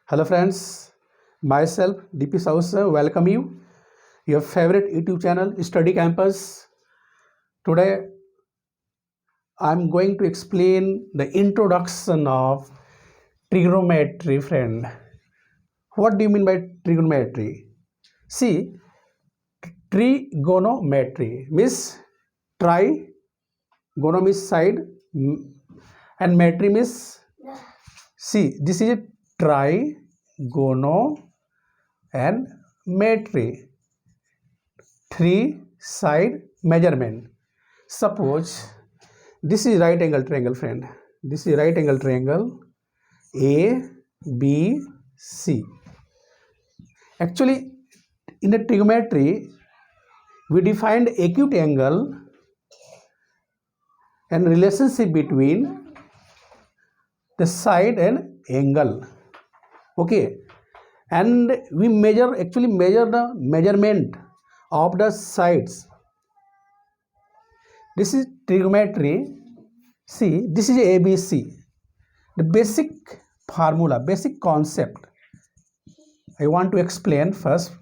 Hello friends, myself DP Sausa welcome you, your favorite YouTube channel Study Campus. Today I'm going to explain the introduction of trigonometry friend. What do you mean by trigonometry? See, trigonometry means gono means side and metry means see this is a trigono and metry, three side measurement. Suppose this is right angle triangle friend. This is right angle triangle A B C. Actually in the trigonometry we defined acute angle and relationship between the side and angle. Okay, and we measure the measurement of the sides. This is trigonometry. See, this is ABC. The basic formula, basic concept I want to explain first.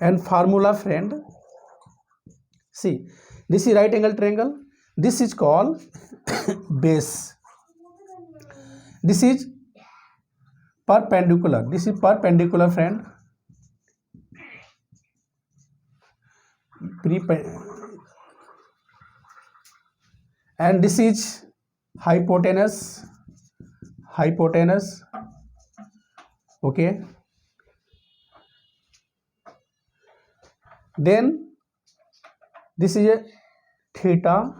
And formula friend, see, this is right angle triangle. This is called base. This is perpendicular. This is perpendicular friend. And this is hypotenuse. Okay. Then this is a theta.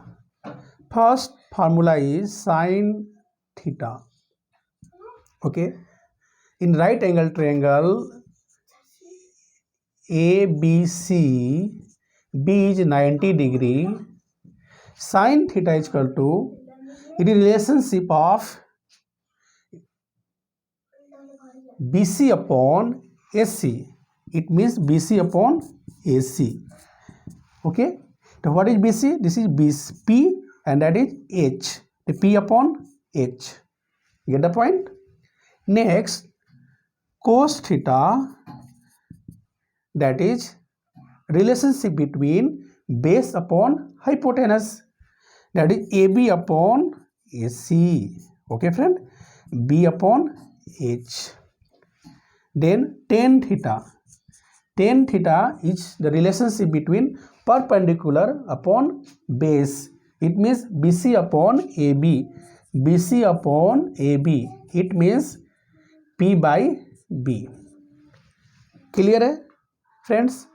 First formula is sine theta. Okay. In right angle triangle ABC, B is 90 degree. Sine theta is equal to it is relationship of BC upon AC. It means BC upon AC. Okay. So what is BC? This is P and that is H. The P upon H. Get the point? Next, cos theta, that is relationship between base upon hypotenuse, that is AB upon AC. Okay friend, B upon H. Then tan theta. Tan theta is the relationship between perpendicular upon base. It means BC upon AB. BC upon AB. It means P by B. Clear है friends?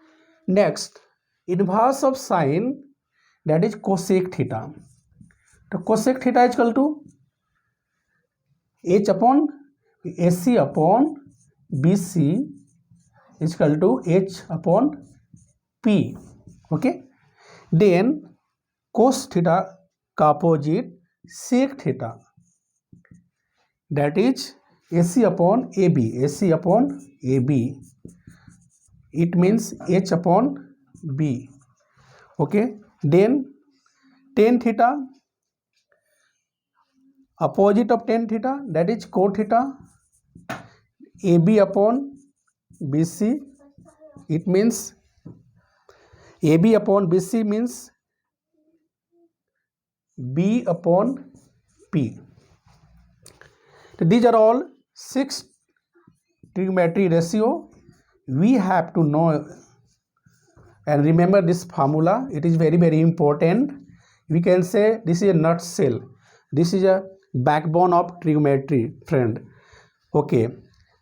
Next, inverse of sine, that is cosec theta. So cosec theta is equal to H upon AC upon BC is equal to H upon P. Okay. Then cos theta का opposite sec theta, that is AC upon AB. AC upon AB. It means H upon B. Okay. Then tan theta, opposite of tan theta, that is cot theta. AB upon BC. It means AB upon BC means B upon P. So these are all 6 trigonometry ratio. We have to know and remember this formula. It is very, very important. We can say this is a nutshell. This is a backbone of trigonometry, friend. Okay.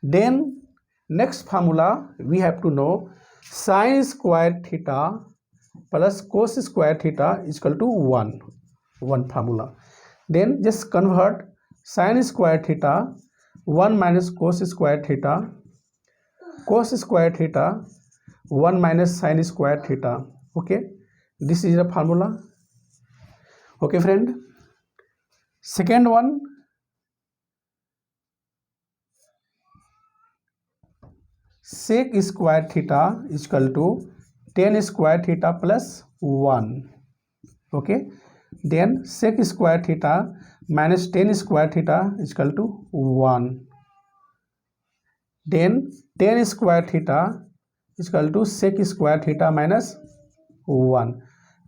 Then next formula we have to know sine square theta plus cos square theta is equal to 1. One formula. Then just convert sine square theta 1 minus cos square theta, cos square theta 1 minus sine square theta. Okay. This is the formula. Okay friend. Second one, sec square theta is equal to tan square theta plus 1. Okay. Then sec square theta minus tan square theta is equal to 1. then tan square theta is equal to sec square theta minus 1.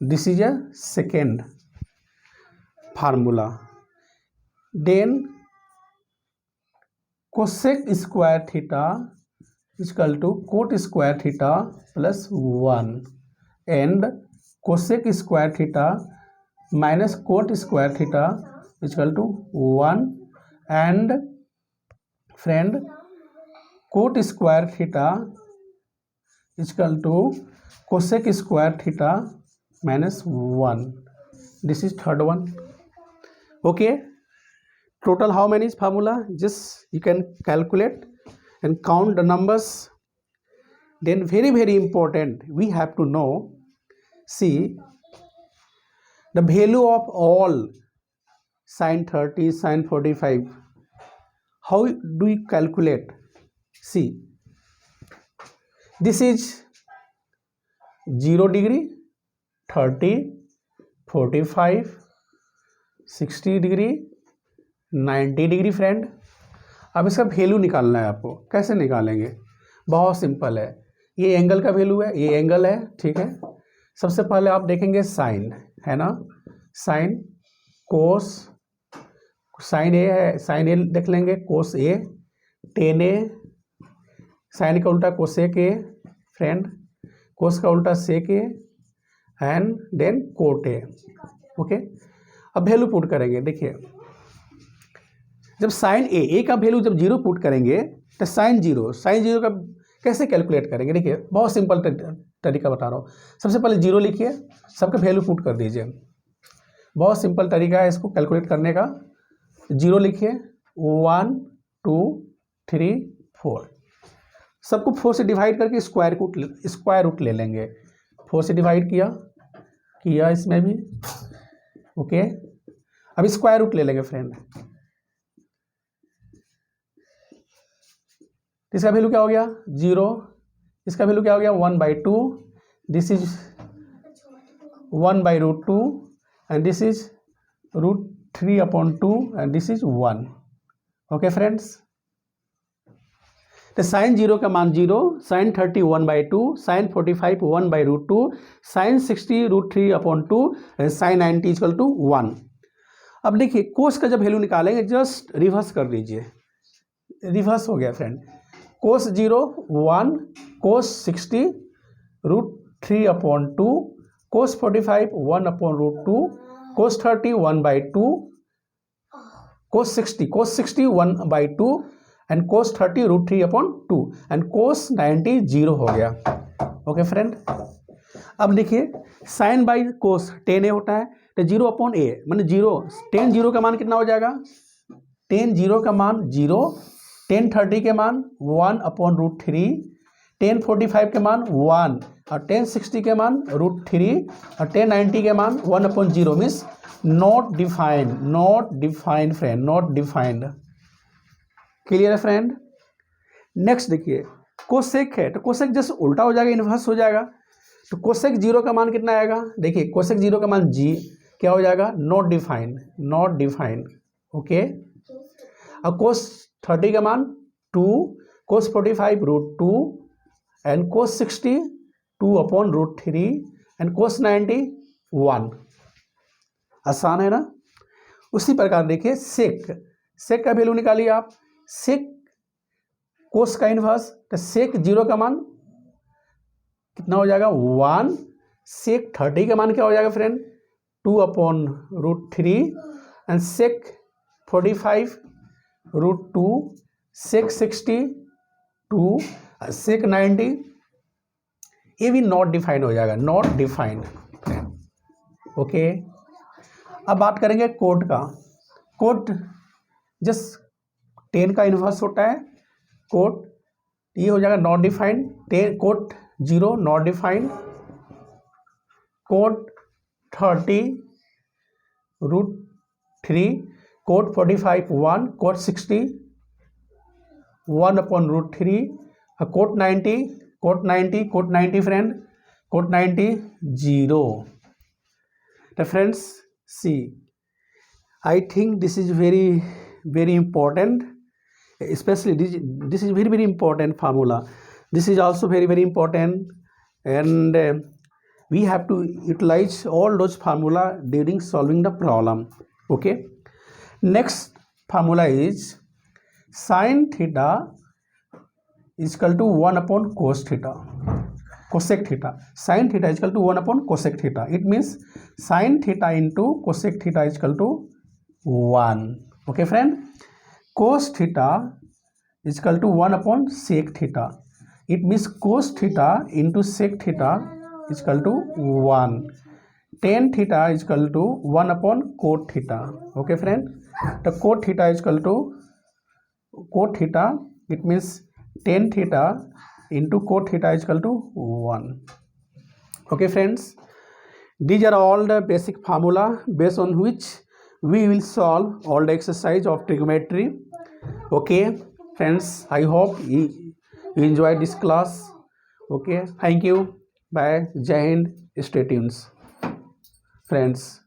This is a second formula. Then cosec square theta is equal to cot square theta plus 1, and cosec square theta minus cot square theta is equal to 1, and friend cot square theta is equal to cosec square theta minus 1. This is third one. Okay, total how many is formula? Just you can calculate and count the numbers. Then very important, we have to know, see the value of all sin 30, sin 45. How do we calculate? See, this is 0 degree, 30, 45, 60 degree, 90 degree friend. अब इसका value निकालना है आपको. कैसे निकालेंगे? बहुत simple है. ये एंगल का वैल्यू है, ये एंगल है, ठीक है. सबसे पहले आप देखेंगे साइन, है ना, साइन कोस, साइन ए है, साइन ए देख लेंगे, कोस ए, टेन ए, साइन का उल्टा कोसेक ए फ्रेंड, कोस का उल्टा sec A, and then cot A. Okay, अब वैल्यू पुट करेंगे. देखिए, जब साइन ए का वैल्यू जब 0 पुट करेंगे तो साइन जीरो का कैसे कैलकुलेट करेंगे? देखिए, बहुत सिंपल तरीका बता रहा हूँ. सबसे पहले 0 लिखिए, सबका वैल्यू पुट कर दीजिए. बहुत सिंपल तरीका है इसको कैलकुलेट करने का. 0 लिखिए, 1 2 3 4, सबको 4 से डिवाइड करके स्क्वायर रूट ले लेंगे. 4 से डिवाइड किया इसमें भी. ओके, अब स्क्वायर रूट ले लेंगे फ्रेंड. इसका वैल्यू क्या हो गया? 0. इसका वैल्यू क्या हो गया? 1/2. This is 1/√2 and this is √3/2 and this is 1. Okay friends, तो साइन 0 का मान 0, sine 30 1/2, sine 45 1/√2, sine 60 √3/2 and sine 90 equal to 1. अब देखिए, कोस का जब वैल्यू निकालेंगे जस्ट रिवर्स कर दीजिए. रिवर्स हो गया friend. Cos 0 1, cos 60 √3/2, cos 45 1/√2, cos 30 1/2, cos 60 1/2 and cos 30 √3/2 and cos 90 0 हो गया. ओके फ्रेंड, अब देखिए, साइन बाई कोस टेन ए होता है, तो 0/a माने 0. टेन 0 का मान कितना हो जाएगा? टेन 0 का मान 0, टेन 30 के मान 1/√3, टेन 45 के मान 1 और टेन 60 के मान √3 और टेन 90 के मान 1/0 means not defined friend, not defined. Clear है फ्रेंड? नेक्स्ट देखिए, कोसेक है, तो कोसेक जस्ट उल्टा हो जाएगा, इन्वर्स हो जाएगा. तो कोसेक 0 का मान कितना आएगा? देखिए, कोसेक 0 का मान क्या हो जाएगा? Not defined. ओके, अब कोस 30 का मान 2, कोस 45 √2 एंड कोस 60 2/√3 एंड कोस 90 1. आसान है ना? उसी प्रकार देखिए, सेक का वैल्यू निकालिए आप. सेक कोस का इनवर्स, तो सेक 0 का मान कितना हो जाएगा? 1. सेक 30 का मान क्या हो जाएगा फ्रेंड? 2/√3 एंड सेक 45 √2, सेक 60 2, सेक 90, ये भी नॉट डिफाइंड हो जाएगा, नॉट डिफाइंड. ओके, अब बात करेंगे कोट का. कोट जस्ट 10 का इन्वर्स होता है. कोट ये हो जाएगा not defined. Cot 0 not defined. Cot 30 √3, cot 45 1, cot 60 1/√3, cot 90 friend, cot 90 0. तो friends, see, I think this is very important. especially this is very important formula. This is also very important, and we have to utilize all those formula during solving the problem. Okay, next formula is sin theta is equal to 1 upon cos theta, cosec theta. Sin theta is equal to 1 upon cosec theta. It means sin theta into cosec theta is equal to 1. Okay friend, cos theta is equal to 1 upon sec theta. It means cos theta into sec theta is equal to 1. Tan theta is equal to 1 upon cot theta. Okay friend, the cot theta is equal to cot theta. It means tan theta into cot theta is equal to 1. Okay friends, these are all the basic formula based on which we will solve all the exercise of trigonometry. Okay friends, I hope you enjoyed this class. Okay, thank you. Bye. Jai Hind. Stay tuned friends.